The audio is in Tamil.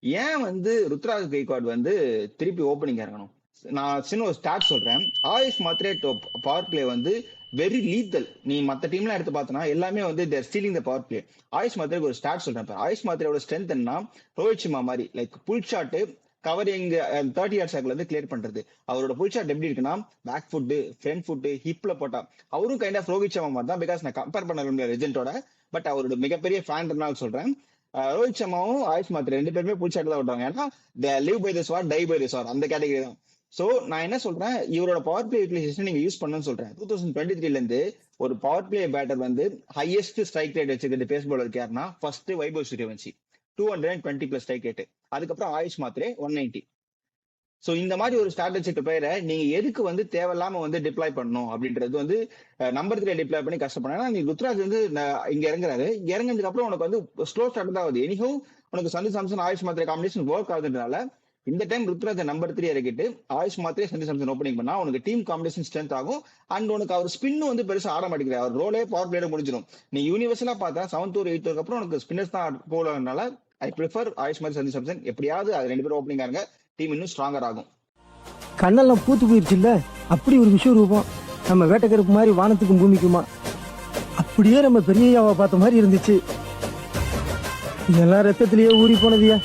ஏன் வந்து ருத்ராஜ் கெய்க்வாட் வந்து திருப்பி ஓப்பனிங் இறங்கணும்? நான் சின்ன ஒரு ஸ்டார்ட் சொல்றேன். ஆயுஷ் மாத்ரே பவர் பிளே வந்து வெரி லீத்தல். நீ மத்த டீம்லாம் எடுத்து பார்த்தனா எல்லாமே வந்து their stealing the power play. Ayush மாத்ரேக்கு ஒரு ஸ்டார்ட் சொல்றேன். ஆயுஷ் மாத்ரேயோட ஸ்ட்ரென்த் என்ன? ரோஹித் சர்மா மாதிரி like pull shot covering 30 yards circle வந்து கிளியர் பண்றது. அவரோட புல் ஷாட் எப்படி இருக்குன்னா பேக் ஃபுட், ஃப்ரண்ட் ஃபுட், ஹிப்ல போட்டா அவரும் கைண்ட் ஆஃப் ரோஹித் சர்மா மாதிரி தான். பிகாஸ் நான் கம்பேர் பண்ண முடியாது ரெஜென்ட்டோட. பட் அவரோட மிகப்பெரிய ஃபேன் சொல்றேன். ரோஹித் சர்மாவும் ஆயுஷ் மாத்ரே ரெண்டு பேருமே புல் ஷாட் தான் விட்டாங்க. ஏன்னா live by the sword, die by the sword அந்த கேட்டகரி தான். சோ நான் என்ன சொல்றேன், இவரோட பவர் பிளே யூட்டிலைசேஷன் நீங்க யூஸ் பண்ணணும்னு சொல்றேன். 2023ல இருந்து ஒரு பவர் பிளே பேட்டர் வந்து ஹையஸ்ட் ஸ்ட்ரைக் ரேட் வச்சுக்கிட்டு பேஸ் பாலர் யாருன்னா first Vaibhav Suryavanshi 220+ strike rate. அதுக்கப்புறம் ஆயுஷ் மாத்ரே 190. சோ இந்த மாதிரி ஒரு ஸ்ட்ராட்டஜிக் பிளேயரை நீங்க எதுக்கு வந்து தேவையில்லாம வந்து டிப்ளாய் பண்ணணும் அப்படின்றது வந்து நம்பர் 3 டிப்ளாய் பண்ணி கஷ்டப்படா. நீ ருத்ராஜ் வந்து இங்க இறங்குறாரு. இறங்கினதுக்கு அப்புறம் உனக்கு வந்து ஸ்லோ ஸ்டார்ட் தான் ஆகுது. எனிஹோ உனக்கு சஞ்சு சாம்சன் ஆயுஷ் மாத்ரே காம்பினேஷன் ஒர்க் ஆகுதுன்றனால இந்த டைம் ருத்ராஜ் நம்பர் 3 இறக்கிட்டு ஆயுஷ் மாத்ரே சஞ்சு சாம்சன் ஓப்பனிங் பண்ணா உனக்கு டீம் காம்பினேஷன் ஸ்ட்ரென்த் ஆகும். அண்ட் உனக்கு அவர் ஸ்பின் வந்து பெருசா ஆட மாட்டேங்கிறார். அவர் ரோலே பவர் பிளேட முடிஞ்சிடும். நீ யூனிவர்சலா பார்த்தா 7th or 8th அப்புறம் உனக்கு ஸ்பின்னர்ஸ் தான் போலனால ஐ ப்ரிஃபர் ஆயுஷ் மாத்ரே சஞ்சு சாம்சன். எப்படியாவது அது ரெண்டு பேரும் ஓப்பனிங் ஆகுங்க, டீம் இன்னும் ஸ்ட்ராங்கர் ஆகும். கண்ணெல்லாம் பூத்து போயிருச்சு இல்ல? அப்படி ஒரு விஸ்வரூபம் நம்ம வேட்டைக்கருப்பு மாதிரி வானத்துக்கும் பூமிக்குமா அப்படியே நம்ம பெரியயாவை பார்த்த மாதிரி இருந்துச்சு. இதெல்லாம் ரத்தத்திலேயே ஊறி போனதியா.